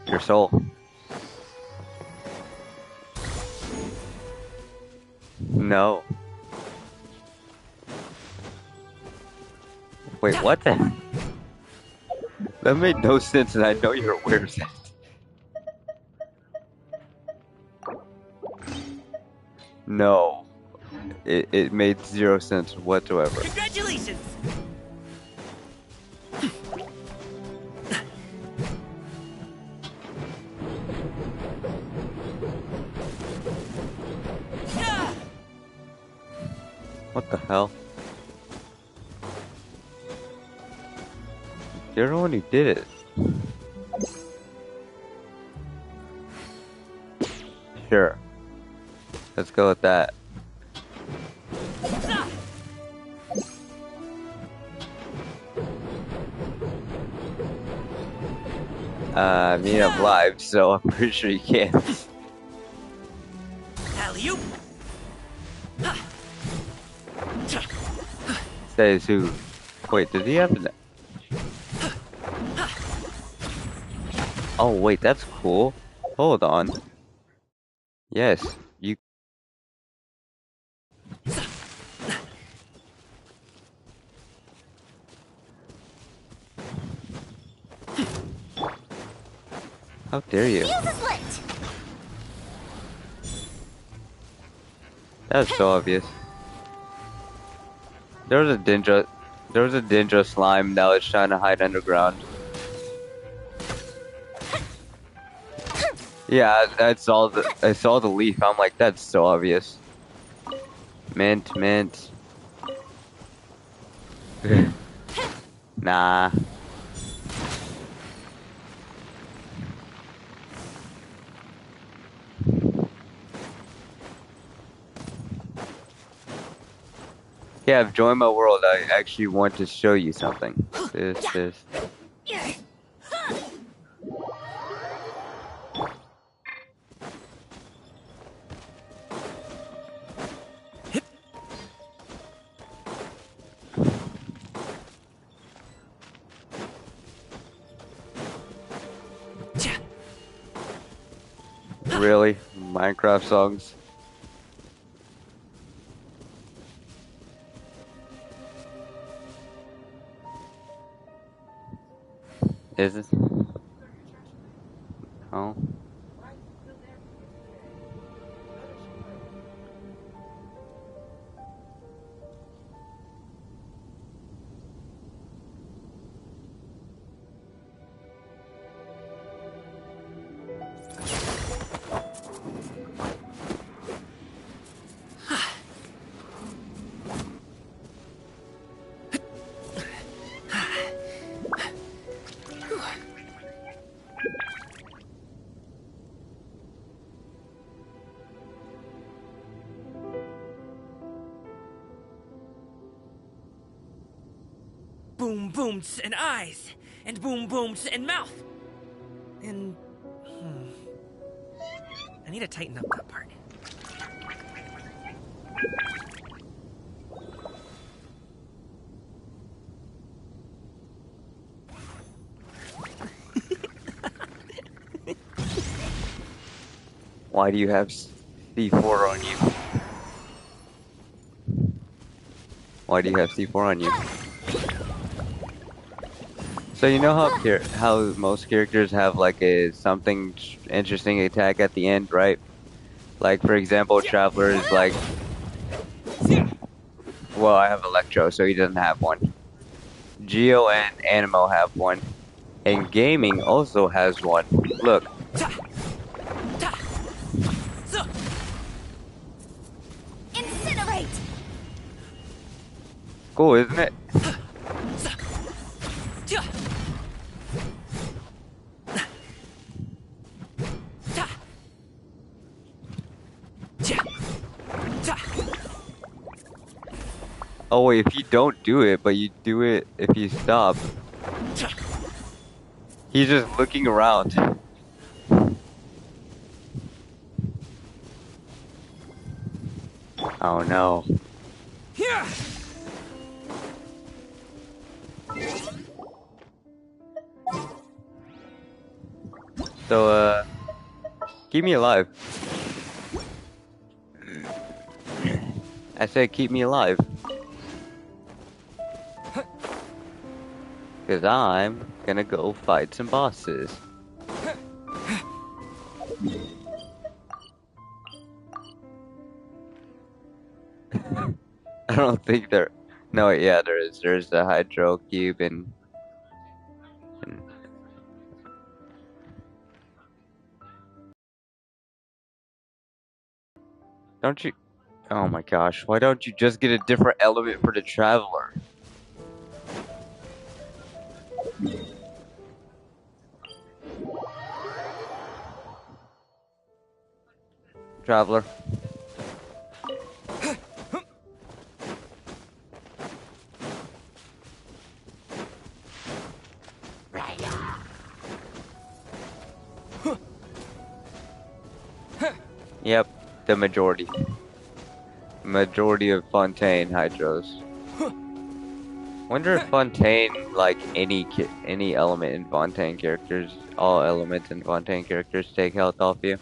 Your soul. No. Wait, what the? That made no sense, and I know you're aware of that. No. It made zero sense whatsoever. Congratulations! What the hell? You're the one who did it. Sure. Let's go with that. I mean, I'm live, so I'm pretty sure you can. Alley-oop! Says who? Wait, does he have an... Oh, wait, that's cool. Hold on. Yes, you... How dare you? That's so obvious. There was a Dendro slime that was trying to hide underground. Yeah, I saw the leaf. I'm like, that's so obvious. Mint. Nah. Yeah, join my world. I actually want to show you something. This. Really? Minecraft songs? Is it? Oh. Boom booms and eyes, and boom booms and mouth. And I need to tighten up that part. Why do you have C4 on you? Why do you have C4 on you? So you know how most characters have like a something interesting attack at the end, right? Like for example, Traveler is like, well, I have Electro, so he doesn't have one. Geo and Animo have one, and Gaming also has one. Look. Incinerate! Cool, isn't it? Oh wait, if you don't do it, but you do it if you stop. He's just looking around. Oh no. So, keep me alive. I said keep me alive. Because I'm gonna go fight some bosses. I don't think there... No, yeah, there is. There's the Hydro Cube and... Don't you... Oh my gosh, why don't you just get a different element for the Traveler? Traveler. Yep, the majority. Majority of Fontaine Hydros. Wonder if Fontaine, like any element in Fontaine characters, all elements in Fontaine characters take health off you.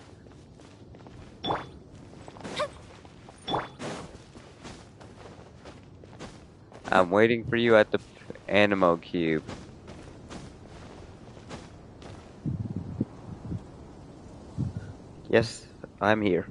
I'm waiting for you at the Animo Cube. Yes, I'm here.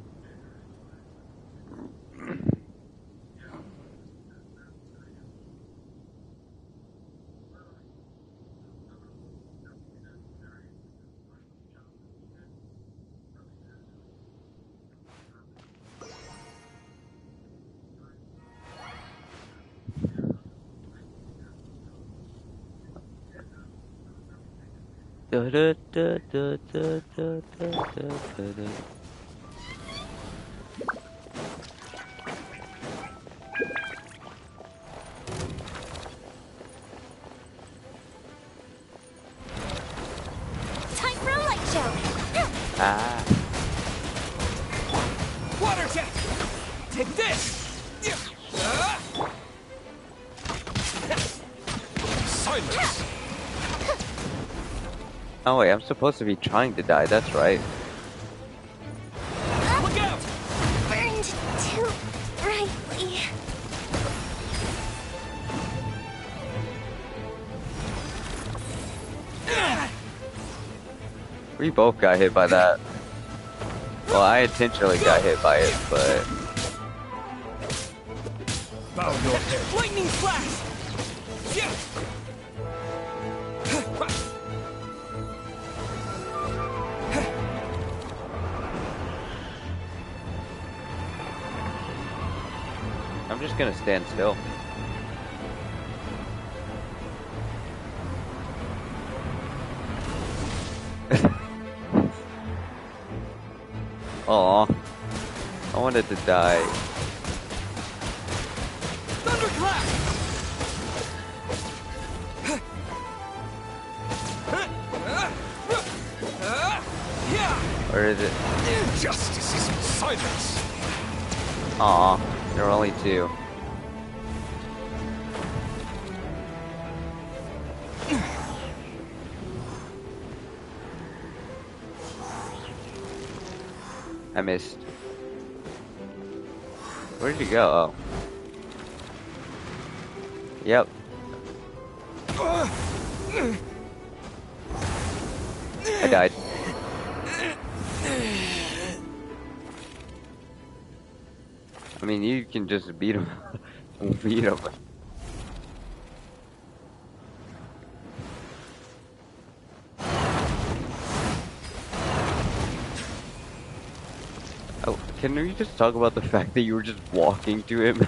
Da, da, da, da, da, da, da, da, da. Time for a light show. Ah. Water jet! Take this! Silence! Oh wait, I'm supposed to be trying to die, that's right. Look out! Burned too brightly. We both got hit by that. Well, I intentionally got hit by it, but... Bow your head. Lightning slash! Yeah. I'm just gonna stand still. Aw. I wanted to die. Thunderclap! Or is it? Injustice is in silence. Aw. There are only two. I missed. Where did you go? Oh. Yep. I died. I mean, you can just beat him. Beat him. Oh, can we just talk about the fact that you were just walking to him?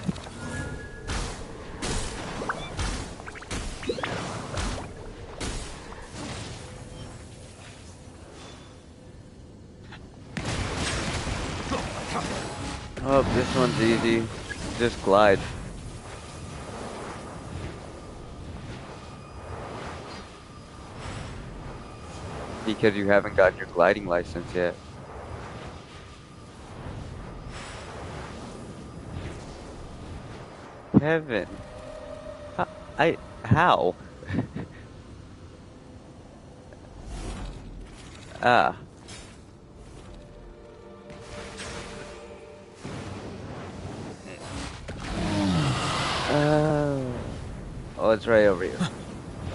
Oh, this one's easy. Just glide. Because you haven't gotten your gliding license yet. Kevin. How? Ah. Oh, it's right over here.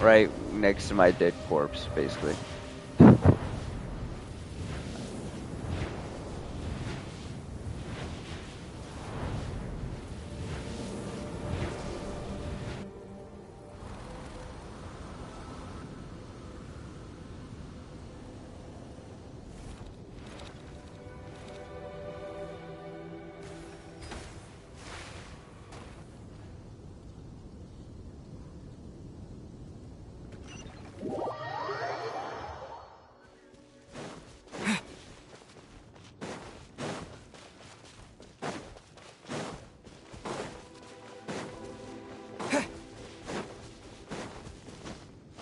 Right next to my dead corpse, basically.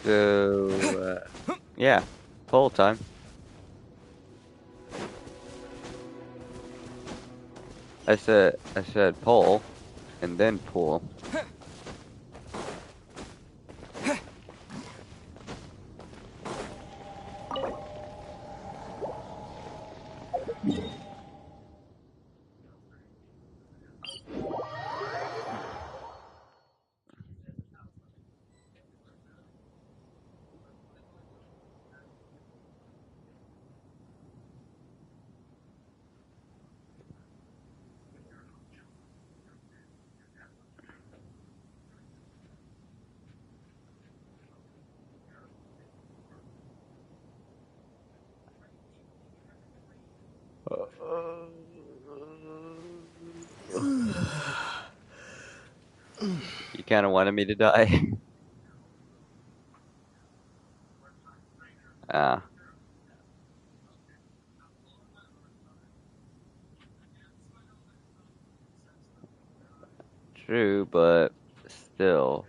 So, yeah, pull time. I said pull, and then pull. You kind of wanted me to die. Ah, true, but still.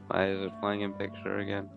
Why is it flying in picture again?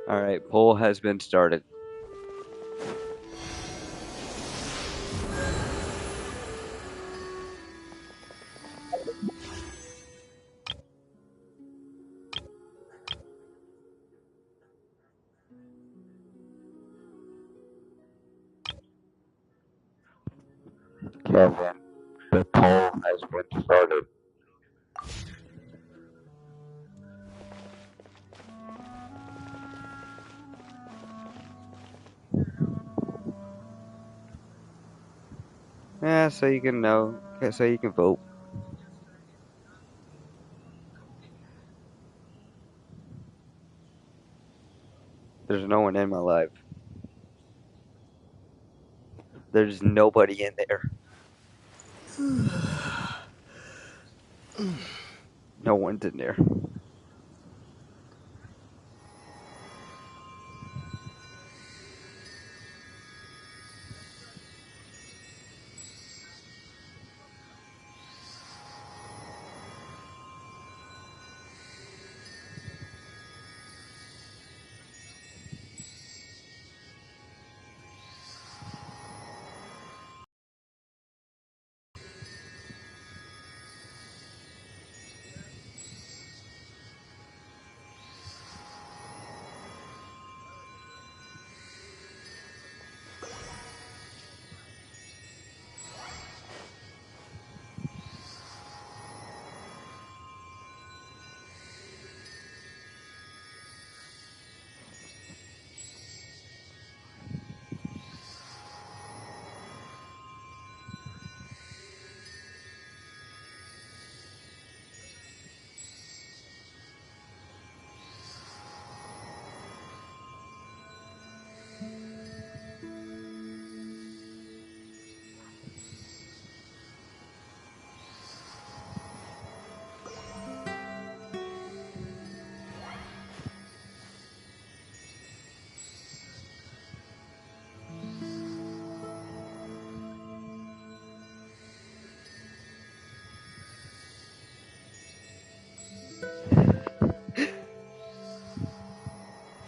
Alright, poll has been started. Kevin, the poll has been started. Yeah, so you can know, so you can vote. There's no one in my life. There's nobody in there. No one's in there.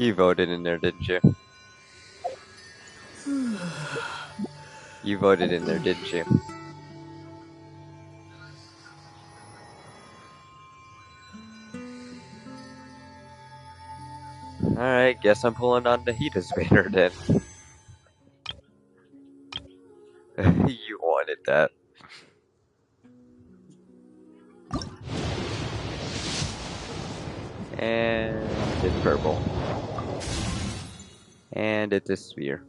You voted in there, didn't you? You voted in there, didn't you? Alright, guess I'm pulling on the heat expander then. You wanted that. And it's purple. And it's a sphere.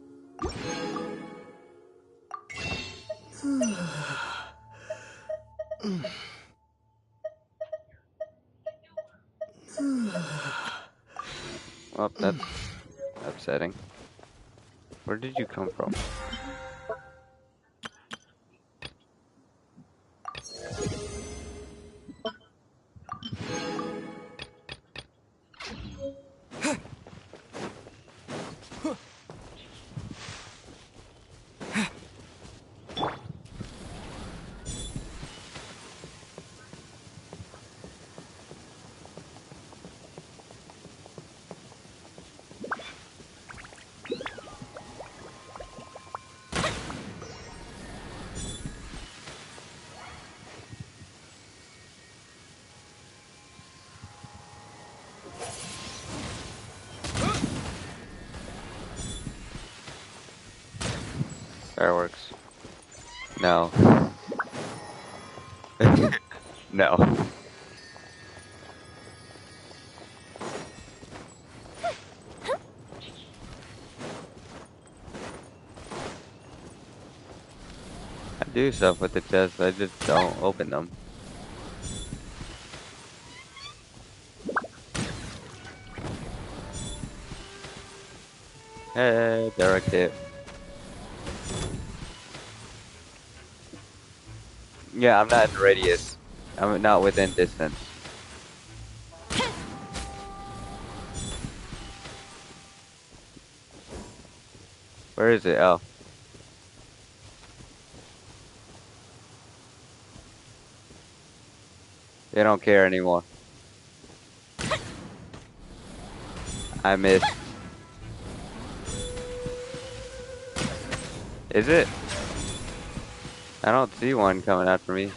Well, that's upsetting. Where did you come from? Fireworks. No. No. I do stuff with the chest, I just don't open them. Hey, direct hit. Yeah, I'm not in radius. I'm not within distance. Where is it? Oh. They don't care anymore. I missed. Is it? I don't see one coming after me.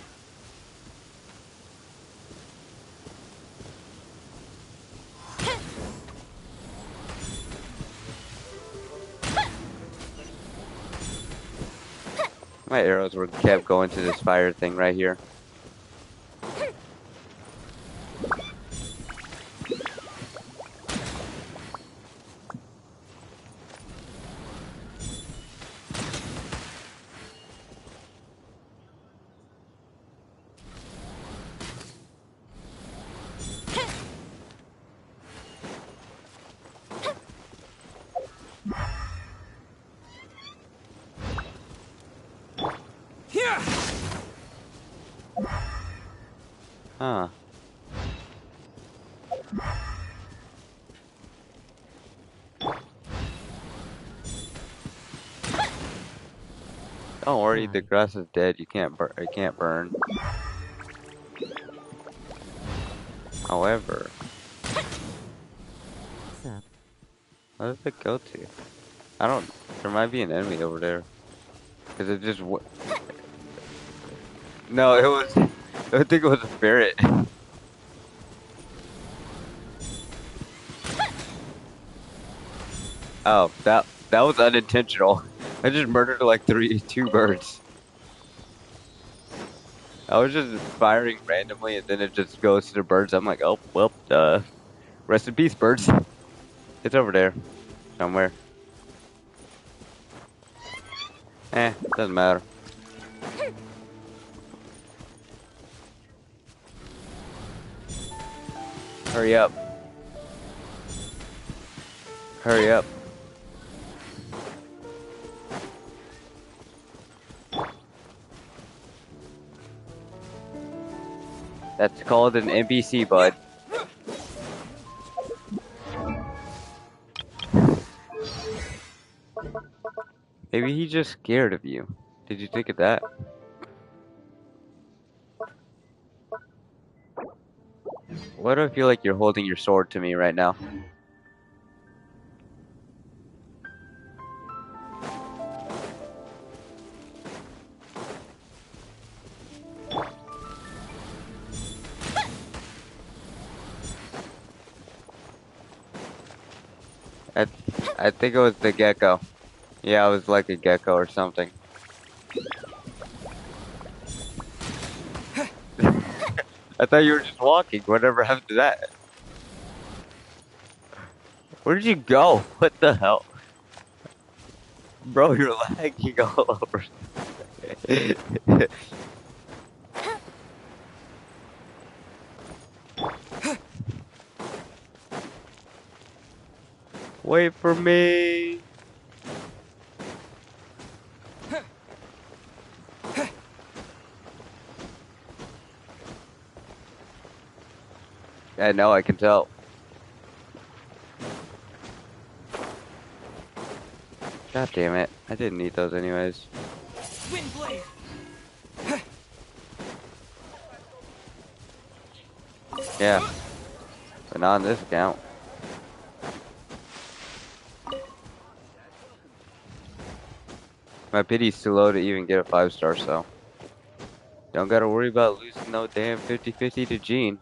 My arrows were kept going to this fire thing right here. Huh. Don't worry, the grass is dead. You can't burn. It can't burn. However, where does it go to? I don't. There might be an enemy over there. Cause it just. No, it was. I think it was a ferret. Oh, that was unintentional. I just murdered like two birds. I was just firing randomly, and then it just goes to the birds. I'm like, oh well, rest in peace, birds. It's over there, somewhere. Doesn't matter. Hurry up. Hurry up. That's called an NPC, bud. Maybe he's just scared of you. Did you think of that? Why do I feel like you're holding your sword to me right now? I think it was the gecko. Yeah, it was like a gecko or something. I thought you were just walking. Whatever happened to that? Where did you go? What the hell? Bro, you're lagging all over. Wait for me. I know, I can tell. God damn it. I didn't need those anyways. Wind blade. Yeah. But not on this account. My pity's too low to even get a 5-star, so. Don't gotta worry about losing no damn 50-50 to Gene.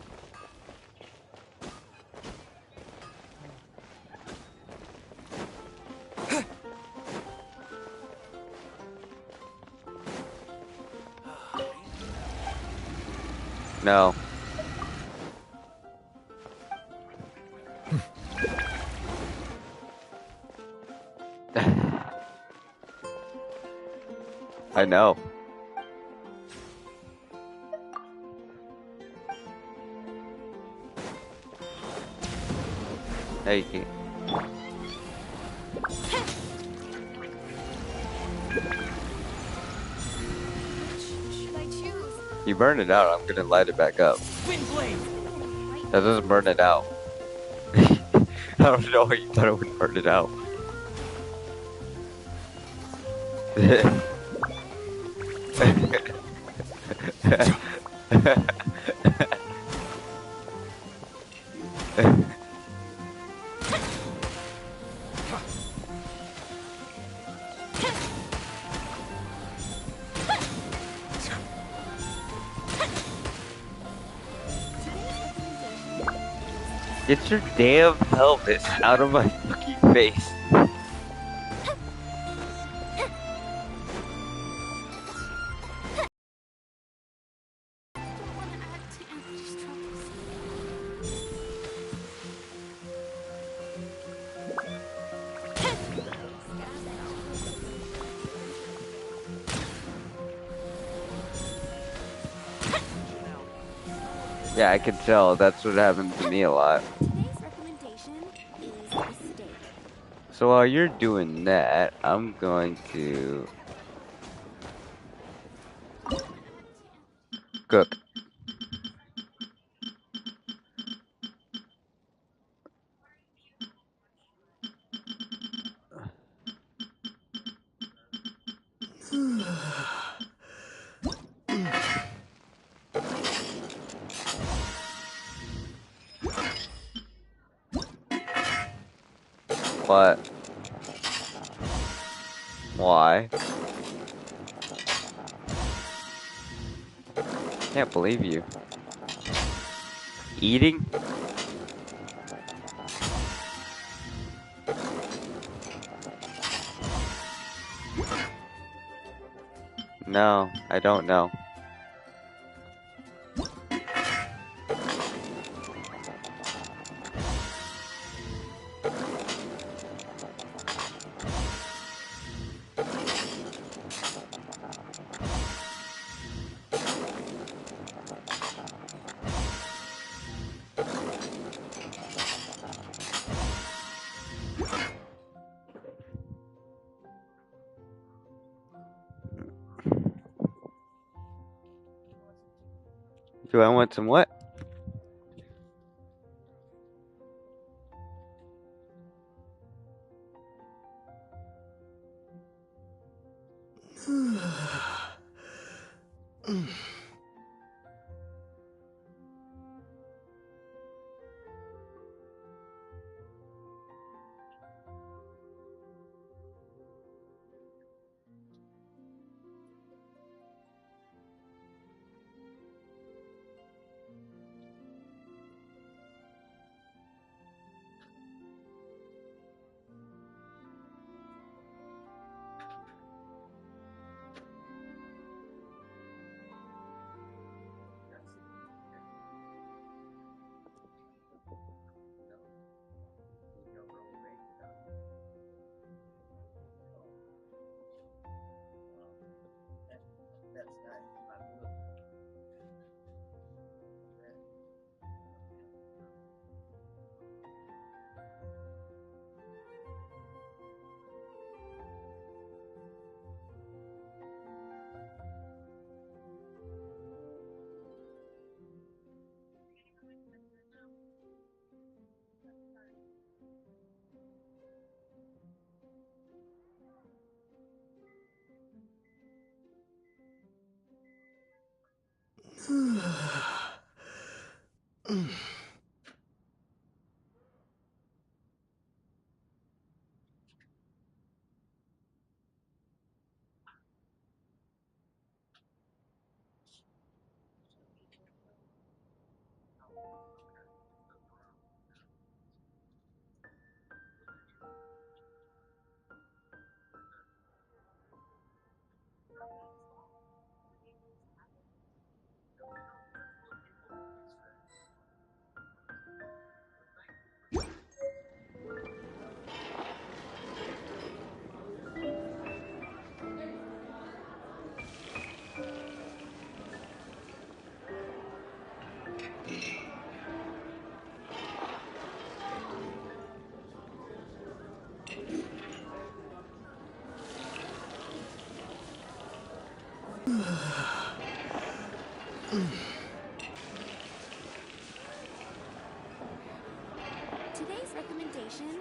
No. I know. Hey, you Should I choose? you burn it out, I'm gonna light it back up. Wind blade. That doesn't burn it out. I don't know why you thought it would burn it out. Get your damn pelvis out of my fucking face. Don't want to add to Amber's troubles. Yeah, I can tell. That's what happens to me a lot. Today's recommendation is a steak. So while you're doing that, I'm going to cook. What? Why? Can't believe you. Eating? No, I don't know. Do I want some what? Today's recommendation.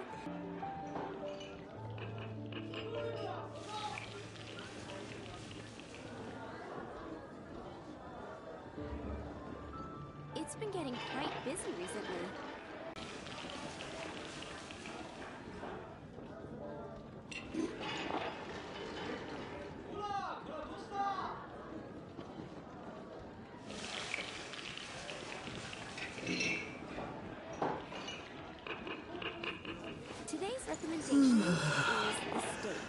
It's been getting quite busy recently. Today's recommendation is the steak.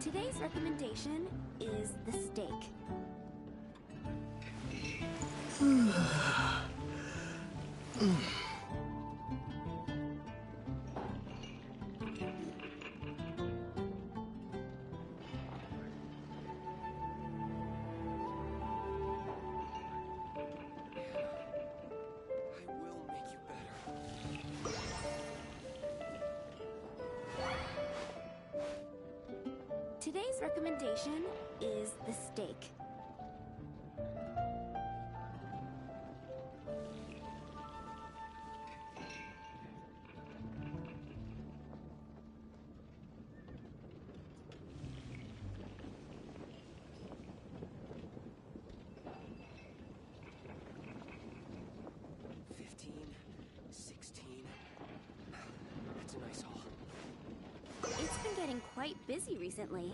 Today's recommendation is the steak. I will make you better. Today's recommendation is the steak. That's a nice haul. It's been getting quite busy recently.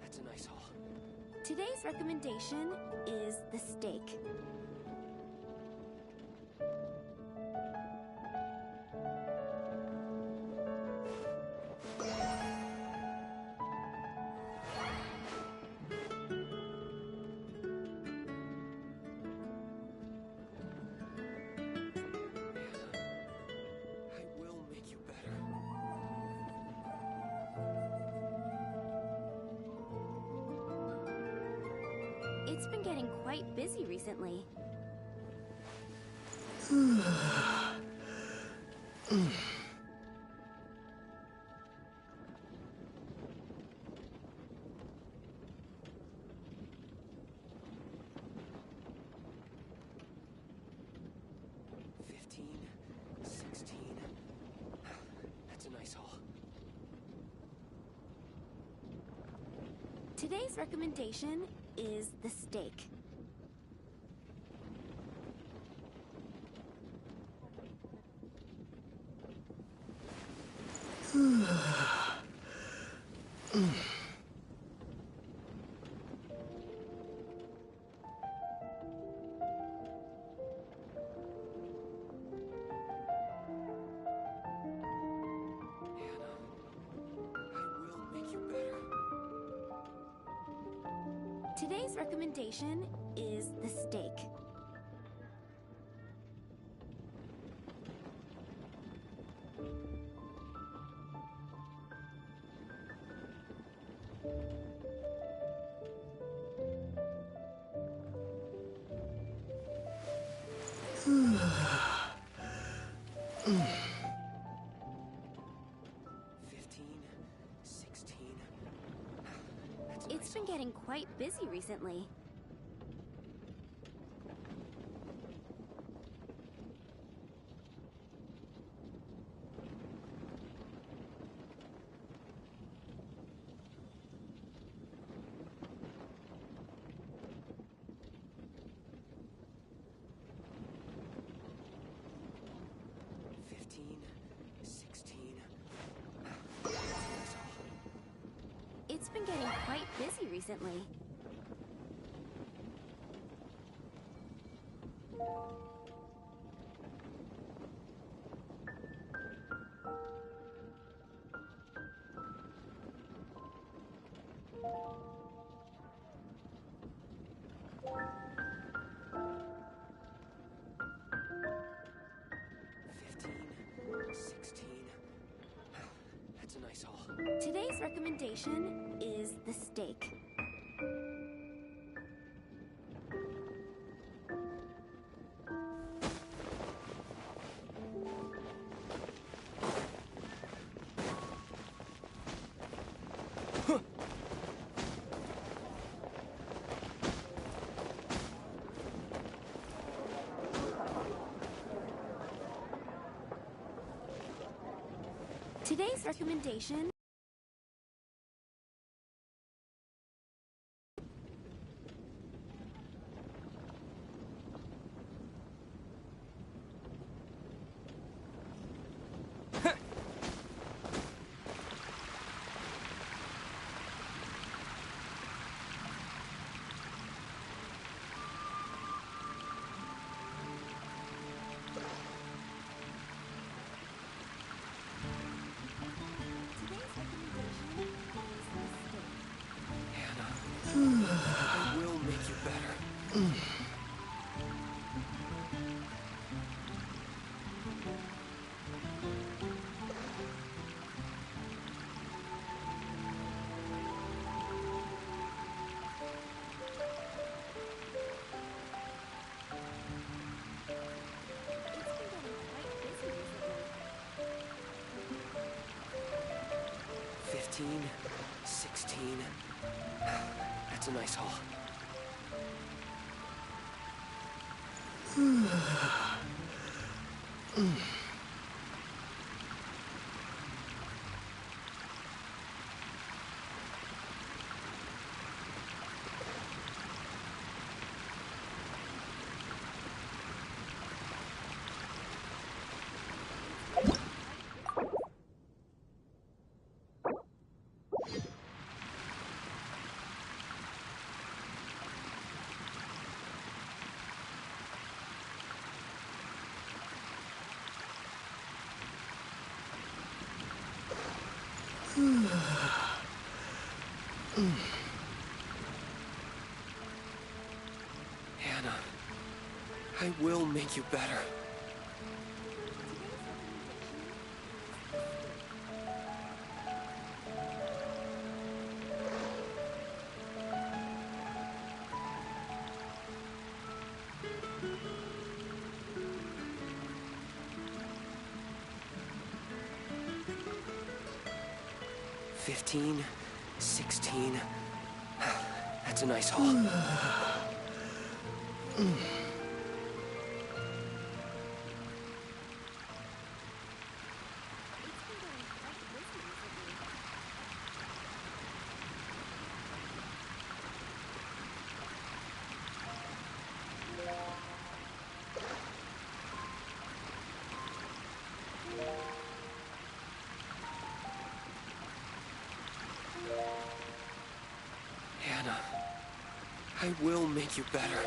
That's a nice haul. Today's recommendation is the steak. I will make you better. It's been getting quite busy recently. That's a nice haul. Today's recommendation is the steak. Hannah, I will make you better. Today's recommendation is the steak. It's been getting quite busy recently. It's been getting quite busy recently. That's a nice haul. Today's recommendation is the steak. Today's recommendation. I will make you better. It's been getting quite busy recently. 15, 16. That's a nice haul. Hannah, I will make you better. 15, 16. That's a nice haul. Hannah, I will make you better.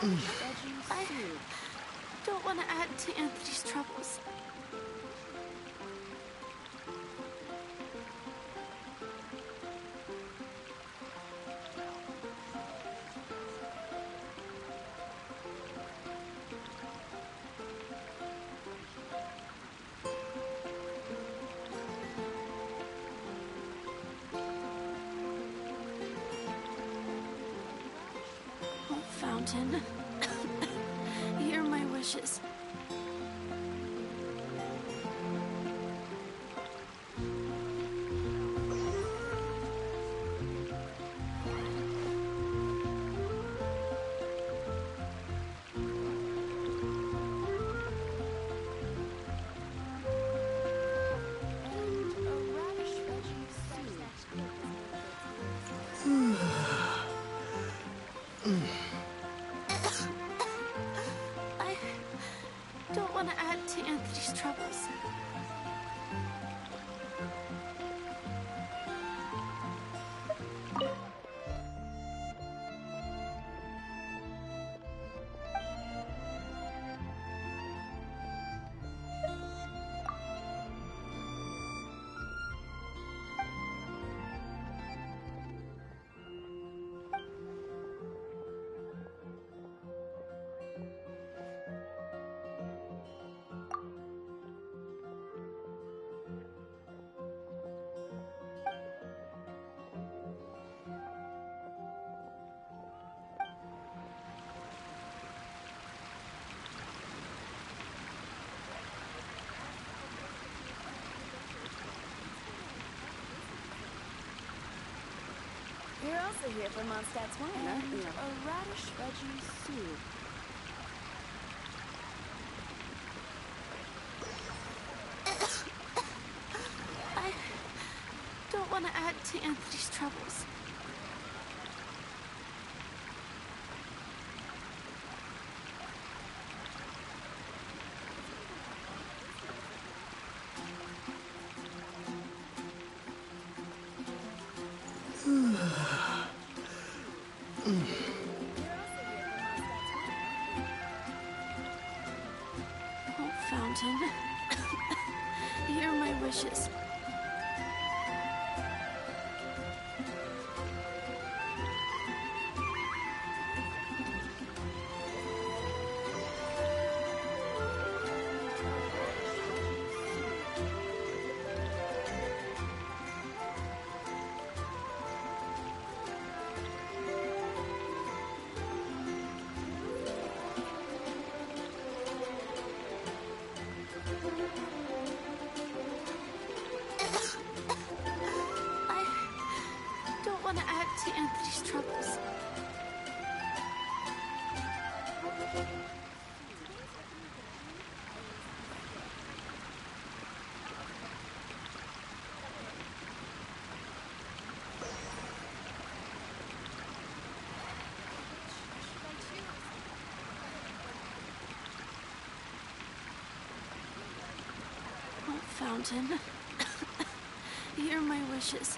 I don't want to add to Anthony's troubles. Oh, Fountain. Hear my wishes. I don't want to add to Anthony's troubles. You're also here for Mondstadt's wine, aren't you? A radish veggie soup. I don't want to add to Anthony's troubles. Oh, Fountain. Hear my wishes. I don't want to add to Anthony's troubles. Oh, Fountain. Hear my wishes.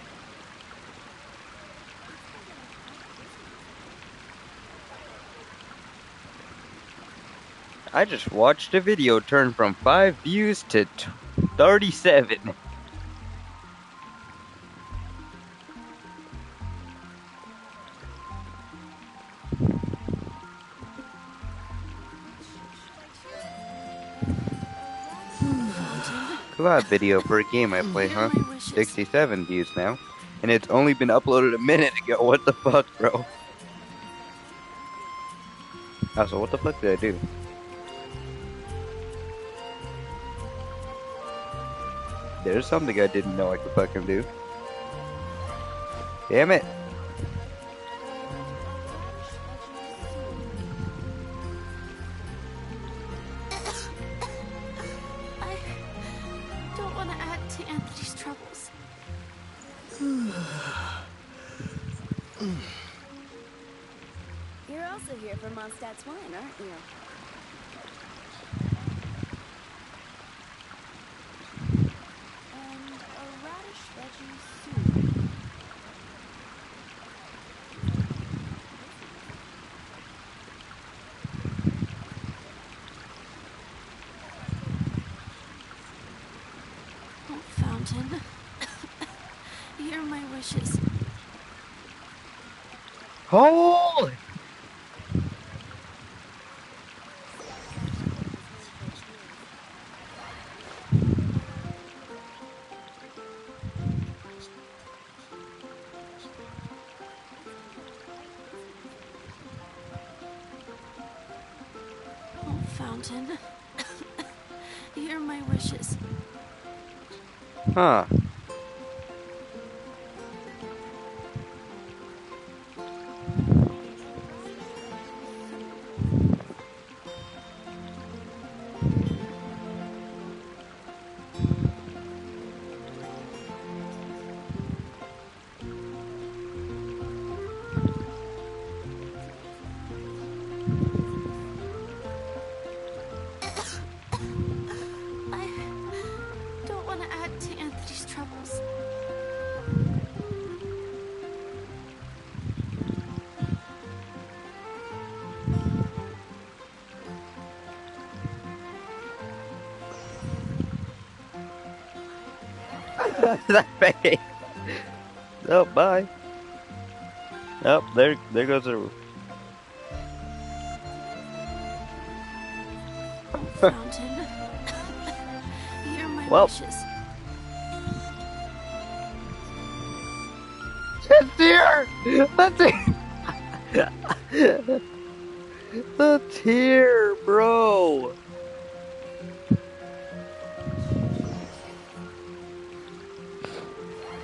I just watched a video turn from 5 views to 37. Cool video for a game I play, huh? 67 views now. And it's only been uploaded a minute ago. What the fuck, bro? Also, what the fuck did I do? There's something I didn't know I could fucking do. Damn it. I don't want to add to Anthony's troubles. You're also here for Mondstadt's wine, aren't you? And a radish veggie soup. fountain. Hear my wishes. Holy! Oh, fountain. Hear my wishes. Huh. I don't want to add to Anthony's troubles. That face. Oh, bye. Oh, there goes the roof. Oh, fountain. Hear my Well. wishes. It's here! The tear! The tear, bro!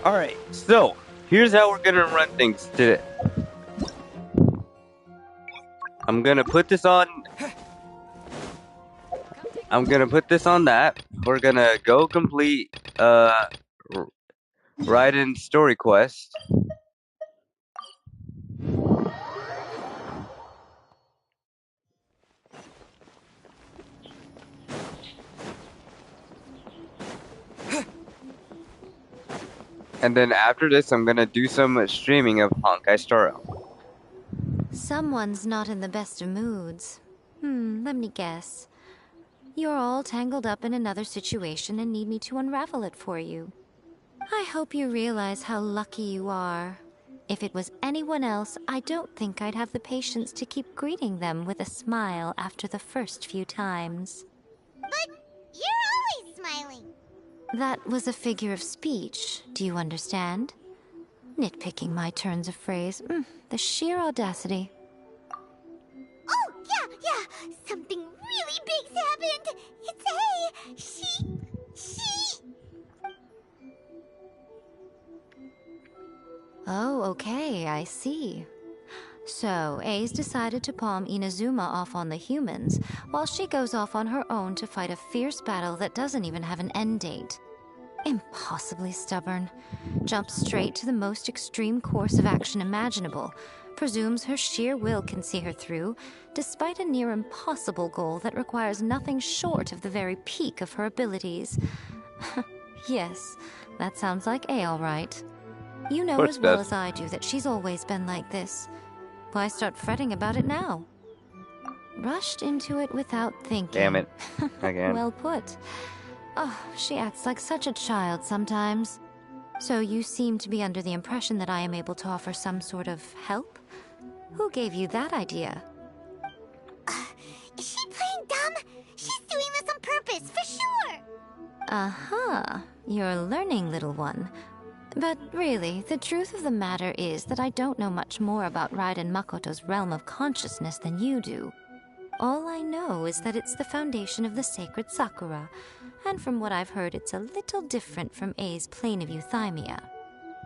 Alright, so, here's how we're gonna run things today. I'm gonna put this on that. We're gonna go complete, Raiden story quest. And then after this, I'm gonna do some streaming of Honkai Star Rail. Someone's not in the best of moods. Let me guess. You're all tangled up in another situation and need me to unravel it for you. I hope you realize how lucky you are. If it was anyone else, I don't think I'd have the patience to keep greeting them with a smile after the first few times. But you're always smiling. That was a figure of speech, do you understand? Nitpicking my turns of phrase. The sheer audacity. Oh, yeah. Something really big's happened. It's she. Oh, okay, I see. So, A's decided to palm Inazuma off on the humans, while she goes off on her own to fight a fierce battle that doesn't even have an end date. Impossibly stubborn. Jumps straight to the most extreme course of action imaginable. Presumes her sheer will can see her through, despite a near impossible goal that requires nothing short of the very peak of her abilities. Yes, that sounds like A all right. You know as well as I do that she's always been like this. Why start fretting about it now? Rushed into it without thinking. Damn it. Again. Well put. Oh, she acts like such a child sometimes. So you seem to be under the impression that I am able to offer some sort of help? Who gave you that idea? Is she playing dumb? She's doing this on purpose, for sure. Uh-huh. You're learning, little one. But really, the truth of the matter is that I don't know much more about Raiden Makoto's realm of consciousness than you do. All I know is that it's the foundation of the sacred Sakura, and from what I've heard, it's a little different from A's plane of euthymia.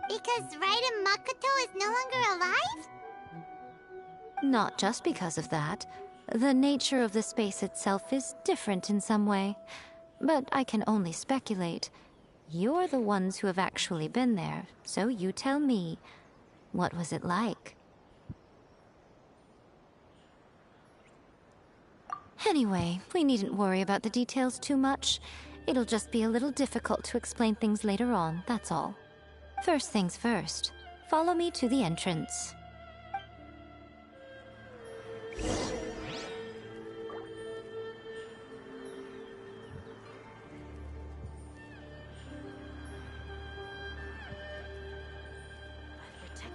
Because Raiden Makoto is no longer alive? Not just because of that. The nature of the space itself is different in some way. But I can only speculate. You're the ones who have actually been there, so you tell me. What was it like? Anyway, we needn't worry about the details too much. It'll just be a little difficult to explain things later on, that's all. First things first. Follow me to the entrance.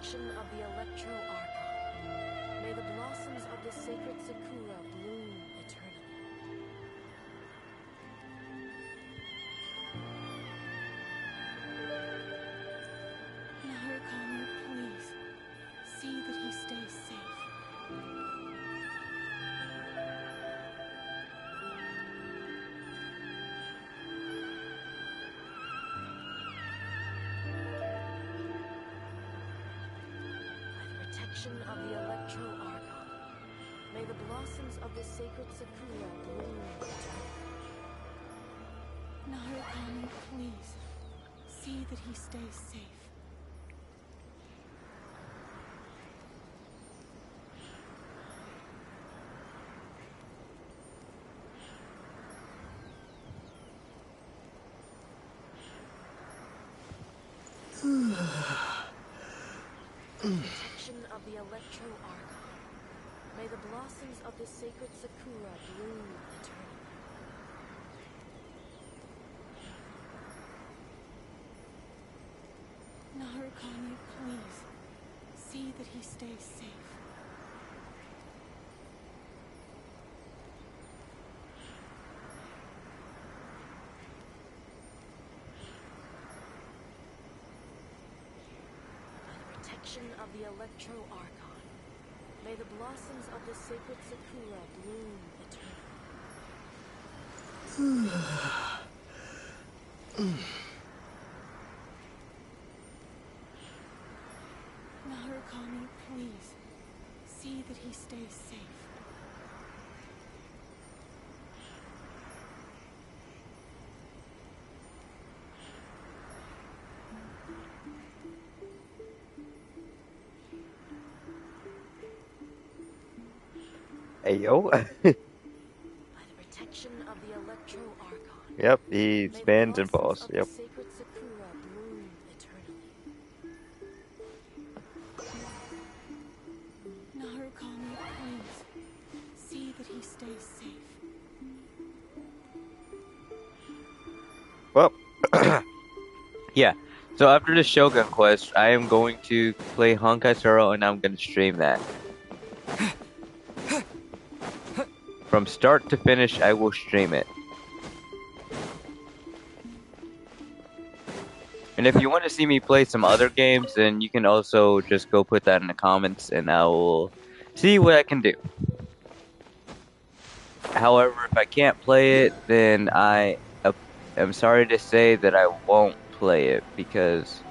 protection of the Electro Archon, may the blossoms of the sacred Sakura bloom eternally. Narukami, please, see that he stays safe. Protection of the Electro Archon, may the blossoms of the sacred Sakura bloom eternally. Narukami, please, see that he stays safe. Protection of the Electro Archon, may the blossoms of the sacred Sakura bloom eternally. Narukami, please, see that he stays safe. Protection of the Electro Archon, may the blossoms of the sacred Sakura bloom eternally. Narukami, please, see that he stays safe. Hey yo. By the protection of the Electro Archon. Yep, he spins and falls. Yep. Sacred Sakura bloom eternally. Narukami, please, see that he stays safe. Well, yeah. So after the Shogun quest, I am going to play Honkai Star Rail and I'm going to stream that. From start to finish, I will stream it. And if you want to see me play some other games, then you can also just go put that in the comments and I will see what I can do. However, if I can't play it, then I am sorry to say that I won't play it, because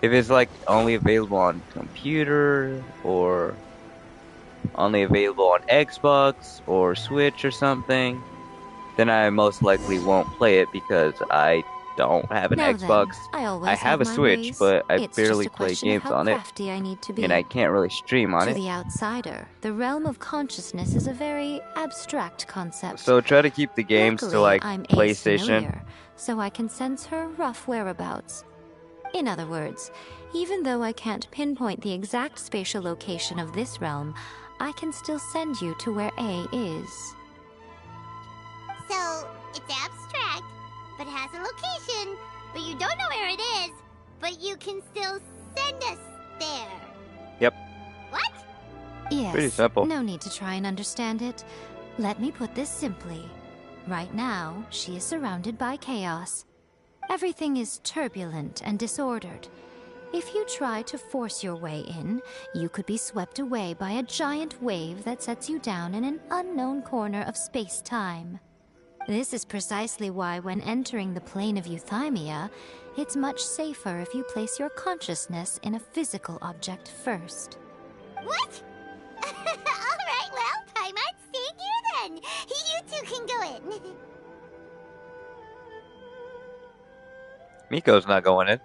if it's like only available on computer or only available on Xbox or Switch or something, then I most likely won't play it because I don't have an Xbox. I have a Switch, but I barely play games on it, and I can't really stream on it. To the outsider, the realm of consciousness is a very abstract concept. So try to keep the games to like I'm PlayStation. Familiar, so I can sense her rough whereabouts. In other words, even though I can't pinpoint the exact spatial location of this realm, I can still send you to where A is. So, it's abstract, but has a location, but you don't know where it is, but you can still send us there. Yep. What? Yes. Pretty simple. No need to try and understand it. Let me put this simply. Right now, she is surrounded by chaos. Everything is turbulent and disordered. If you try to force your way in, you could be swept away by a giant wave that sets you down in an unknown corner of space-time. This is precisely why when entering the plane of euthymia, it's much safer if you place your consciousness in a physical object first. What? Alright, well, Paimon's staying here then. You two can go in. Miko's not going in.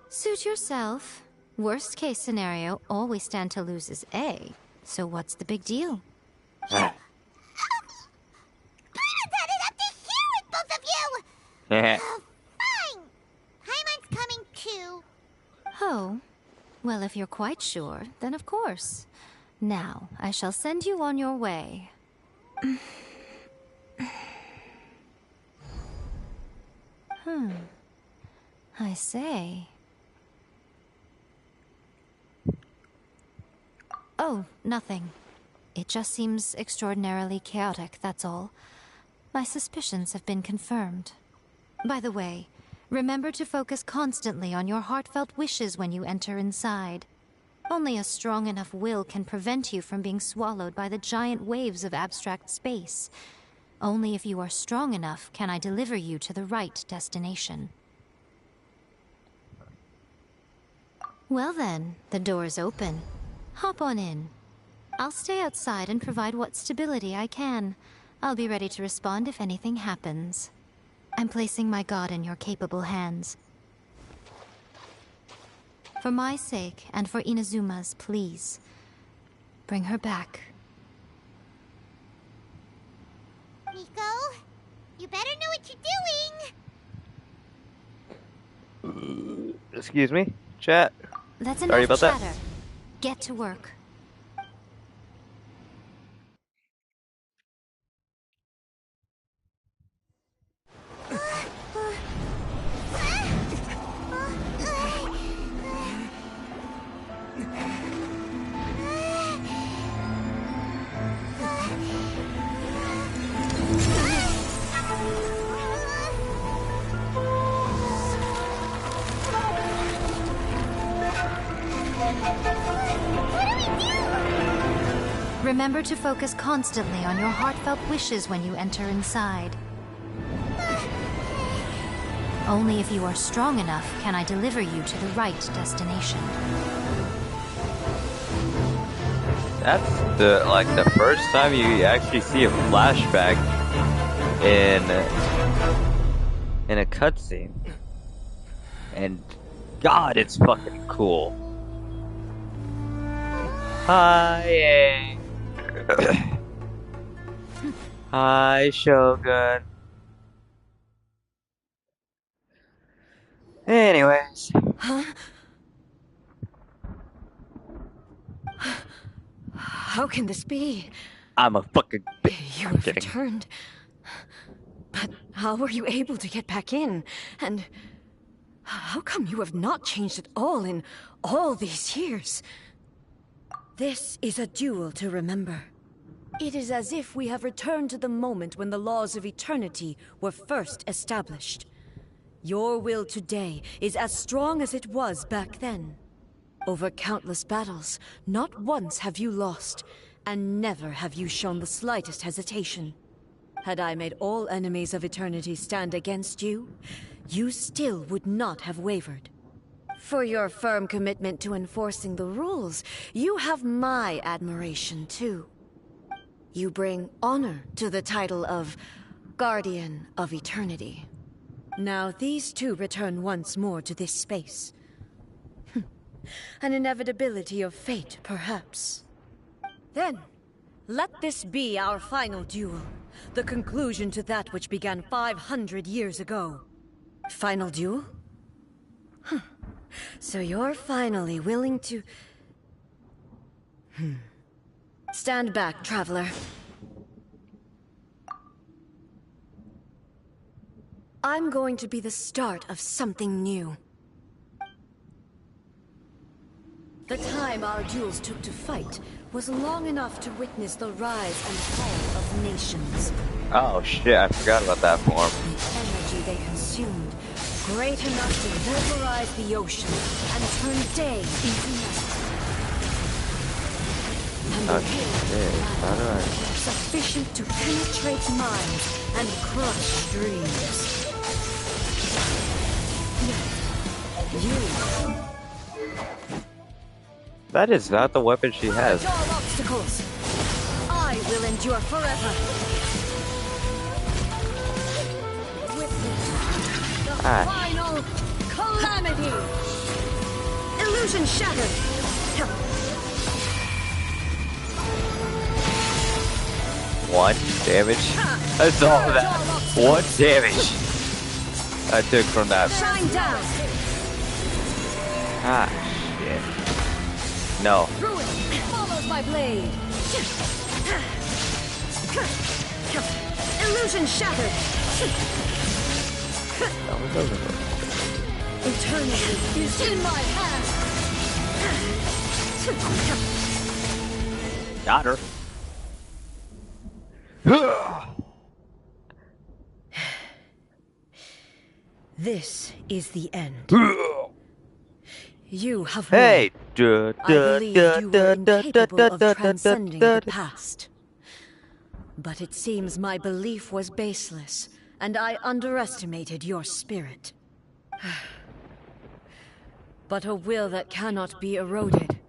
Suit yourself. Worst case scenario, all we stand to lose is A. So what's the big deal? Paimon's had it up to here with both of you! Fine! Paimon's coming too. Oh, well, if you're quite sure, then of course. Now, I shall send you on your way. I say. Oh, nothing. It just seems extraordinarily chaotic, that's all. My suspicions have been confirmed. By the way, remember to focus constantly on your heartfelt wishes when you enter inside. Only a strong enough will can prevent you from being swallowed by the giant waves of abstract space. Only if you are strong enough can I deliver you to the right destination. Well then, the door's open. Hop on in. I'll stay outside and provide what stability I can. I'll be ready to respond if anything happens. I'm placing my god in your capable hands. For my sake, and for Inazuma's, please. Bring her back. Nico, you better know what you're doing! Excuse me? Chat. That's Sorry enough about that. chatter. Get to work. Remember to focus constantly on your heartfelt wishes when you enter inside. Only if you are strong enough can I deliver you to the right destination. That's the first time you actually see a flashback in a cutscene. And God, it's fucking cool. Hi. Hi, Shogun. Anyways. Huh? How can this be? I'm a fucking You have returned. But how were you able to get back in? And how come you have not changed at all in all these years? This is a duel to remember. It is as if we have returned to the moment when the laws of eternity were first established. Your will today is as strong as it was back then. Over countless battles, not once have you lost, and never have you shown the slightest hesitation. Had I made all enemies of eternity stand against you, you still would not have wavered. For your firm commitment to enforcing the rules, you have my admiration too. You bring honor to the title of Guardian of Eternity. Now these two return once more to this space. An inevitability of fate, perhaps. Then, let this be our final duel. The conclusion to that which began 500 years ago. Final duel? So you're finally willing to... Stand back, traveler. I'm going to be the start of something new. The time our duels took to fight was long enough to witness the rise and fall of nations. Oh shit, I forgot about that form. The energy they consumed, great enough to vaporize the ocean and turn day into night. And the wind sufficient to penetrate minds and crush dreams. You... That is not the weapon she has. All obstacles. I will endure forever. Witness the final calamity. Illusion shattered. One damage. That's all that. One damage I took from that. Shine down. Ah, shit. No. Ruin follows my blade. Illusion shattered. That was over. Eternity is in my hands! Got her. This is the end. You have Hey! won. I believed you were incapable of transcending the past. But it seems my belief was baseless, and I underestimated your spirit. But a will that cannot be eroded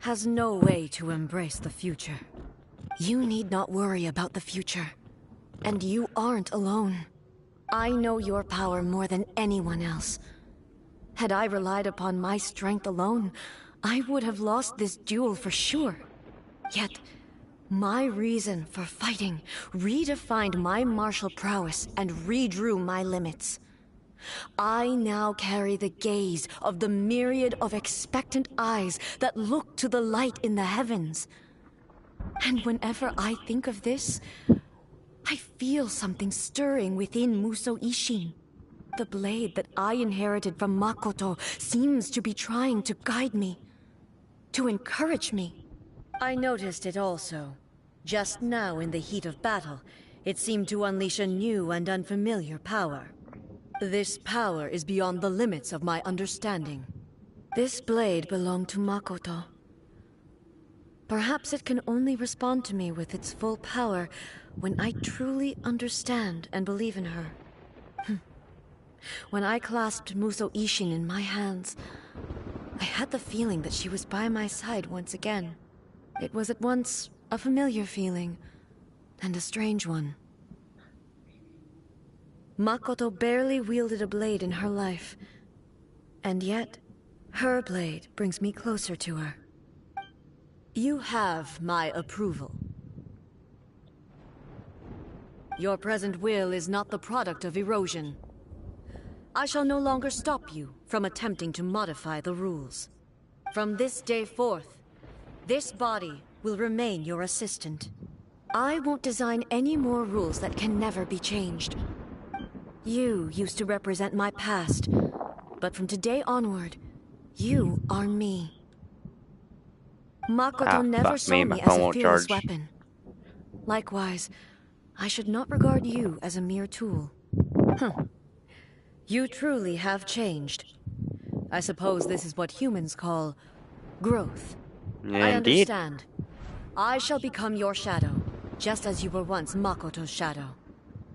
has no way to embrace the future. You need not worry about the future. And you aren't alone. I know your power more than anyone else. Had I relied upon my strength alone, I would have lost this duel for sure. Yet, my reason for fighting redefined my martial prowess and redrew my limits. I now carry the gaze of the myriad of expectant eyes that look to the light in the heavens. And whenever I think of this, I feel something stirring within Musou Ishin. The blade that I inherited from Makoto seems to be trying to guide me, to encourage me. I noticed it also. Just now in the heat of battle, it seemed to unleash a new and unfamiliar power. This power is beyond the limits of my understanding. This blade belonged to Makoto. Perhaps it can only respond to me with its full power when I truly understand and believe in her. When I clasped Musou Ishin in my hands, I had the feeling that she was by my side once again. It was at once a familiar feeling and a strange one. Makoto barely wielded a blade in her life, and yet her blade brings me closer to her. You have my approval. Your present will is not the product of erosion. I shall no longer stop you from attempting to modify the rules. From this day forth, this body will remain your assistant. I won't design any more rules that can never be changed. You used to represent my past, but from today onward, you are me. Makoto never saw me as a fearless weapon. Likewise, I should not regard you as a mere tool. You truly have changed. I suppose this is what humans call growth. Yeah, I indeed. understand. I shall become your shadow, just as you were once Makoto's shadow.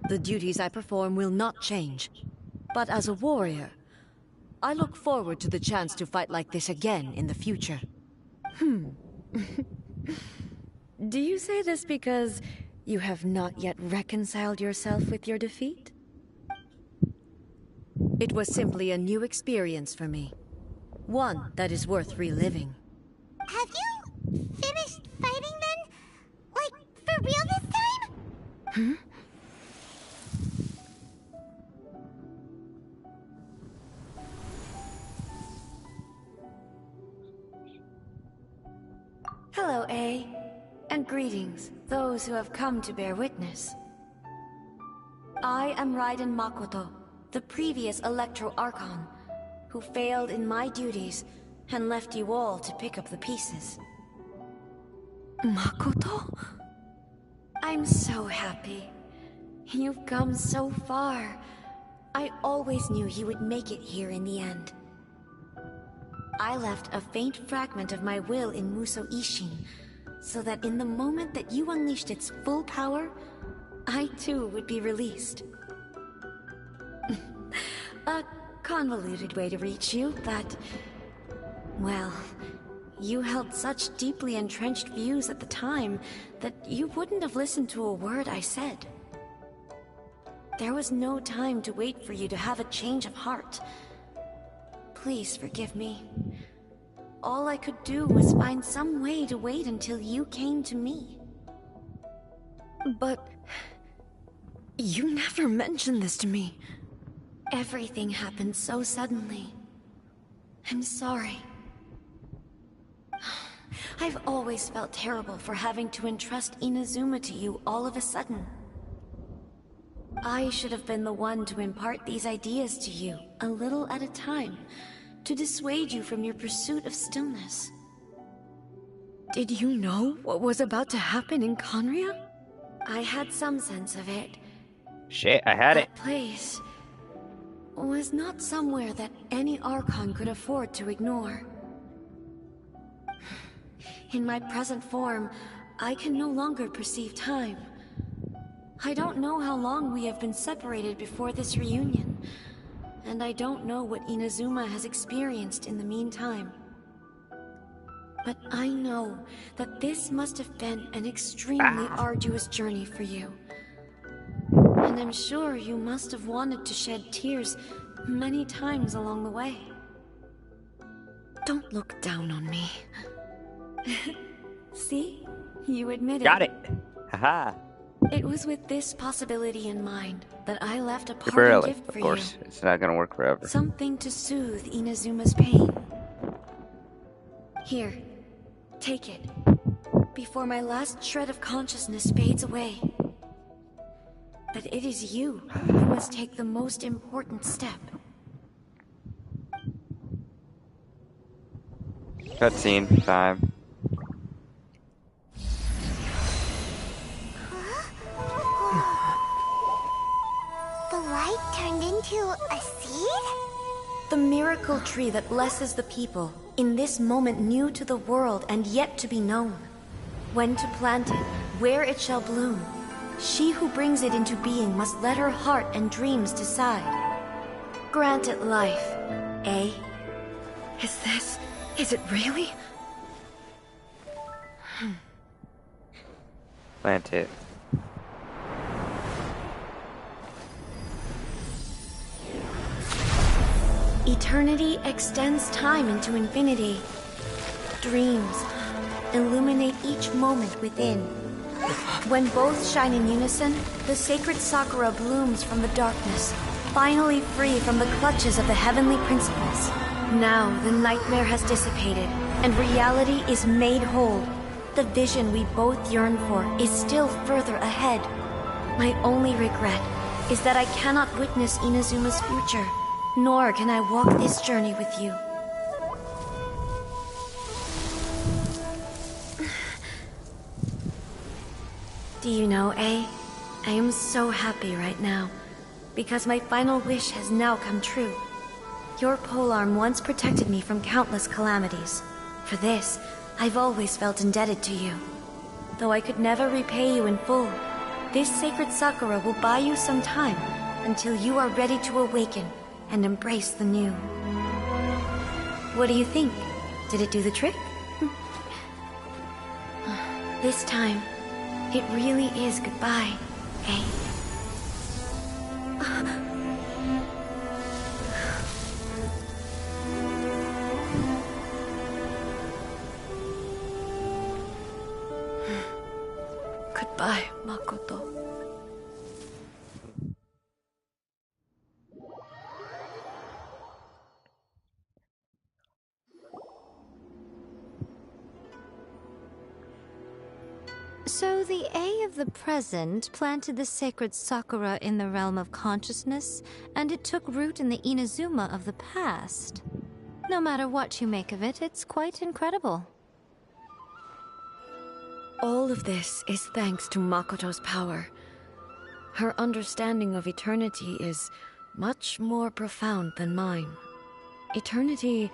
The duties I perform will not change. But as a warrior, I look forward to the chance to fight like this again in the future. Do you say this because you have not yet reconciled yourself with your defeat? It was simply a new experience for me. One that is worth reliving. Have you finished fighting then? Like, for real this time? Hello, A. And greetings, those who have come to bear witness. I am Raiden Makoto, the previous Electro Archon, who failed in my duties and left you all to pick up the pieces. Makoto? I'm so happy. You've come so far. I always knew you would make it here in the end. I left a faint fragment of my will in Musou Ishin, so that in the moment that you unleashed its full power, I too would be released. A convoluted way to reach you, but... well, you held such deeply entrenched views at the time that you wouldn't have listened to a word I said. There was no time to wait for you to have a change of heart. Please forgive me. All I could do was find some way to wait until you came to me. But... you never mentioned this to me. Everything happened so suddenly. I'm sorry. I've always felt terrible for having to entrust Inazuma to you all of a sudden. I should have been the one to impart these ideas to you, a little at a time, to dissuade you from your pursuit of stillness. Did you know what was about to happen in Conria? I had some sense of it. Shit, I had it. That place was not somewhere that any Archon could afford to ignore. In my present form, I can no longer perceive time. I don't know how long we have been separated before this reunion, and I don't know what Inazuma has experienced in the meantime. But I know that this must have been an extremely arduous journey for you. And I'm sure you must have wanted to shed tears many times along the way. Don't look down on me. See? You admit it. Got it. Haha. It was with this possibility in mind that I left a parting Temporarily, gift for of course. you. It's not gonna work forever. Something to soothe Inazuma's pain. Here, take it. Before my last shred of consciousness fades away. But it is you who must take the most important step. Cutscene time. The light turned into a seed? The miracle tree that blesses the people, in this moment new to the world and yet to be known. When to plant it, where it shall bloom. She who brings it into being must let her heart and dreams decide. Grant it life, eh? Is it really? Plant it. Eternity extends time into infinity. Dreams illuminate each moment within. When both shine in unison, the sacred Sakura blooms from the darkness, finally free from the clutches of the heavenly principles. Now the nightmare has dissipated, and reality is made whole. The vision we both yearn for is still further ahead. My only regret is that I cannot witness Inazuma's future, nor can I walk this journey with you. Do you know, I am so happy right now, because my final wish has now come true. Your polearm once protected me from countless calamities. For this, I've always felt indebted to you. Though I could never repay you in full, this sacred Sakura will buy you some time until you are ready to awaken and embrace the new. What do you think? Did it do the trick? This time, it really is goodbye, eh? Goodbye, Makoto. So the A of the present planted the sacred Sakura in the realm of consciousness, and it took root in the Inazuma of the past. No matter what you make of it, it's quite incredible. All of this is thanks to Makoto's power. Her understanding of eternity is much more profound than mine. Eternity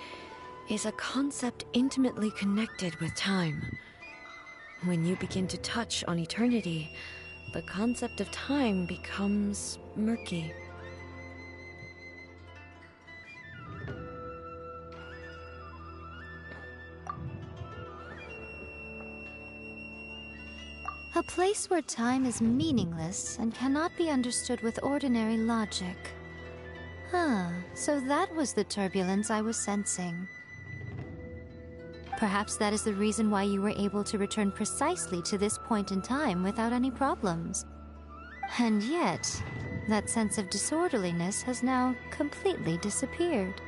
is a concept intimately connected with time. When you begin to touch on eternity, the concept of time becomes murky. A place where time is meaningless and cannot be understood with ordinary logic. So that was the turbulence I was sensing. Perhaps that is the reason why you were able to return precisely to this point in time without any problems. And yet, that sense of disorderliness has now completely disappeared.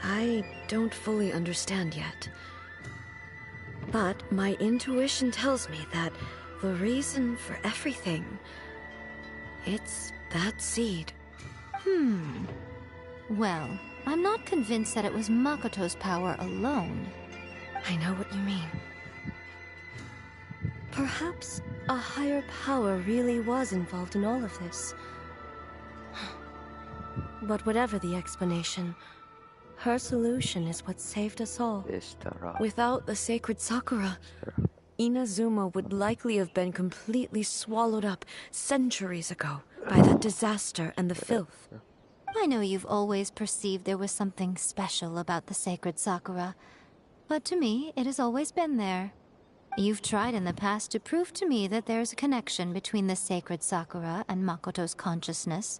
I don't fully understand yet. But my intuition tells me that the reason for everything It's that seed. Well, I'm not convinced that it was Makoto's power alone. I know what you mean. Perhaps a higher power really was involved in all of this. But whatever the explanation, her solution is what saved us all. Without the sacred Sakura, Inazuma would likely have been completely swallowed up centuries ago by that disaster and the filth. I know you've always perceived there was something special about the sacred Sakura, but to me, it has always been there. You've tried in the past to prove to me that there's a connection between the sacred Sakura and Makoto's consciousness,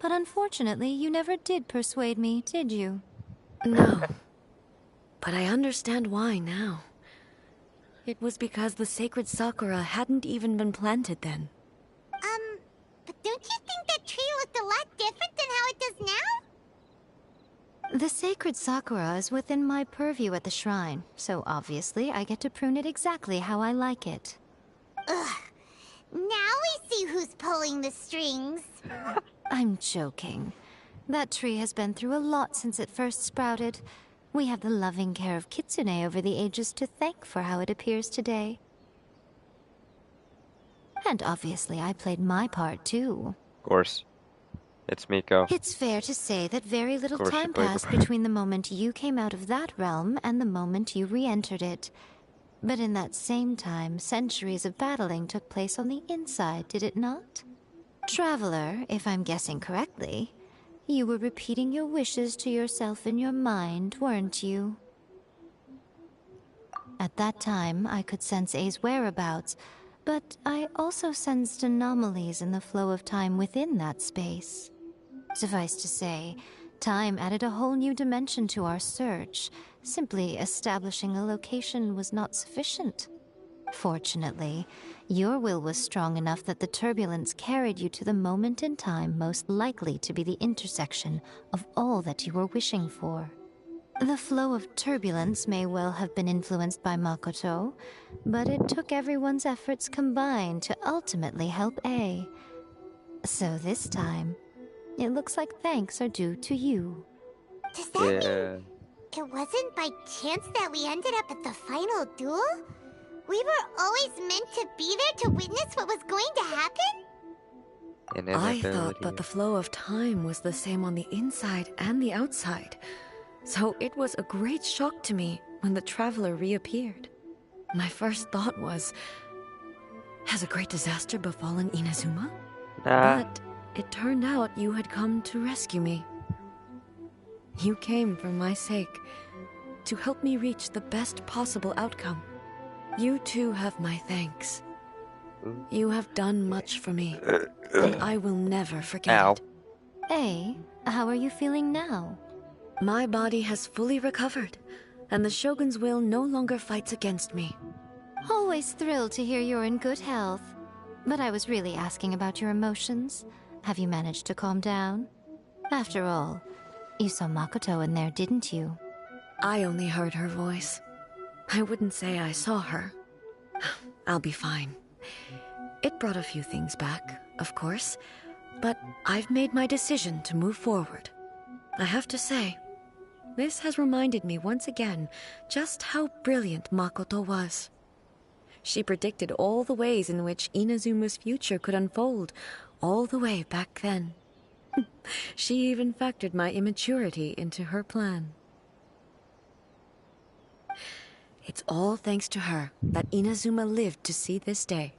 but unfortunately, you never did persuade me, did you? No. But I understand why now. It was because the sacred Sakura hadn't even been planted then. But don't you think that tree looked a lot different than how it does now? The sacred Sakura is within my purview at the shrine, so obviously I get to prune it exactly how I like it. Ugh. Now we see who's pulling the strings. I'm joking. That tree has been through a lot since it first sprouted. We have the loving care of Kitsune over the ages to thank for how it appears today. And obviously I played my part too. Of course. It's Miko. It's fair to say that very little Of course you time played the passed part. between the moment you came out of that realm and the moment you re-entered it. But in that same time, centuries of battling took place on the inside, did it not? Traveler, if I'm guessing correctly, you were repeating your wishes to yourself in your mind, weren't you? At that time, I could sense A's whereabouts, but I also sensed anomalies in the flow of time within that space. Suffice to say, time added a whole new dimension to our search. Simply establishing a location was not sufficient. Fortunately, your will was strong enough that the turbulence carried you to the moment in time most likely to be the intersection of all that you were wishing for. The flow of turbulence may well have been influenced by Makoto, but it took everyone's efforts combined to ultimately help A. So this time, it looks like thanks are due to you. Does that mean it wasn't by chance that we ended up at the final duel? We were always meant to be there to witness what was going to happen? I thought that the flow of time was the same on the inside and the outside. So it was a great shock to me when the traveler reappeared. My first thought was, has a great disaster befallen Inazuma? But it turned out you had come to rescue me. You came for my sake, to help me reach the best possible outcome. You too have my thanks. You have done much for me, and I will never forget it. A, how are you feeling now? My body has fully recovered, and the Shogun's will no longer fights against me. Always thrilled to hear you're in good health. But I was really asking about your emotions. Have you managed to calm down? After all, you saw Makoto in there, didn't you? I only heard her voice. I wouldn't say I saw her. I'll be fine. It brought a few things back, of course, but I've made my decision to move forward. I have to say, this has reminded me once again just how brilliant Makoto was. She predicted all the ways in which Inazuma's future could unfold, all the way back then. She even factored my immaturity into her plan. It's all thanks to her that Inazuma lived to see this day.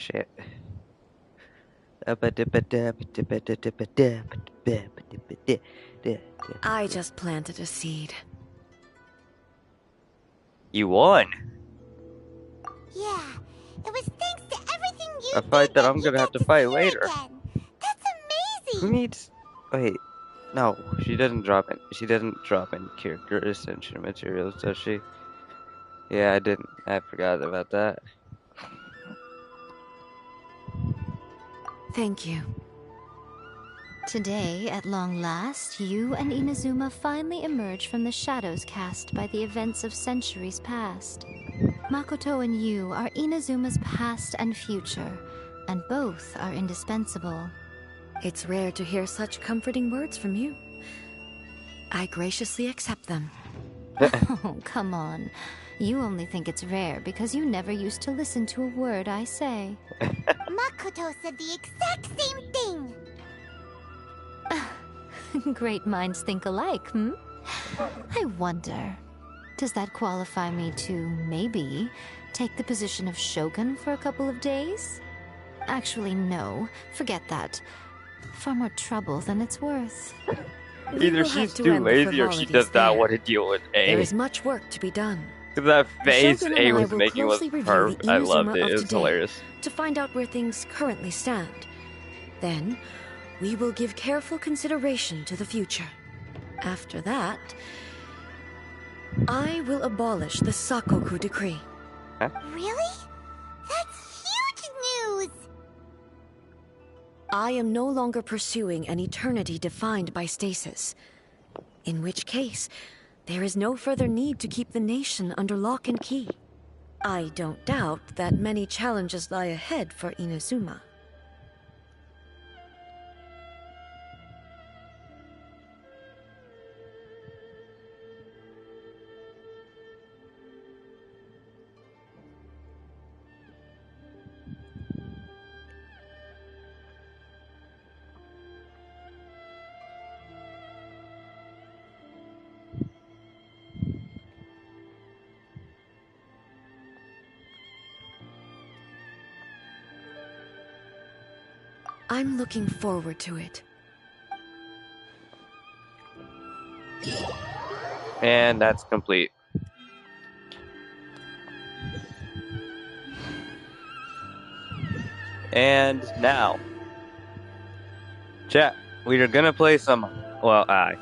Shit. I just planted a seed. You won. Yeah, it was thanks to everything you A did fight that that I'm you gonna have got to fight see her later. again. That's Who amazing. needs? Wait, no, she doesn't drop in. She doesn't drop in character ascension materials, does she? Yeah, I didn't. I forgot about that. Thank you. Today, at long last, you and Inazuma finally emerge from the shadows cast by the events of centuries past. Makoto and you are Inazuma's past and future, and both are indispensable. It's rare to hear such comforting words from you. I graciously accept them. Oh, come on. You only think it's rare because you never used to listen to a word I say. Makoto said the exact same thing. Great minds think alike, hmm? I wonder, does that qualify me to, maybe, take the position of Shogun for a couple of days? Actually, no. Forget that. Far more trouble than it's worth. Either she's too lazy or she does not want to deal with A. There is much work to be done. That face Shogun A and I was will making was closely review the perfect. I loved Inazuma it. of It was today hilarious. to find out where things currently stand. Then, we will give careful consideration to the future. After that, I will abolish the Sakoku decree. Really? That's huge news! I am no longer pursuing an eternity defined by stasis. In which case, there is no further need to keep the nation under lock and key. I don't doubt that many challenges lie ahead for Inazuma. I'm looking forward to it. And that's complete. And now, chat, we are gonna play some. Well, let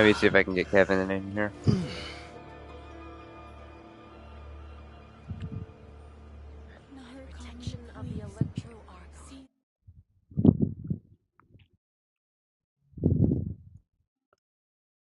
me see if I can get Kevin in here.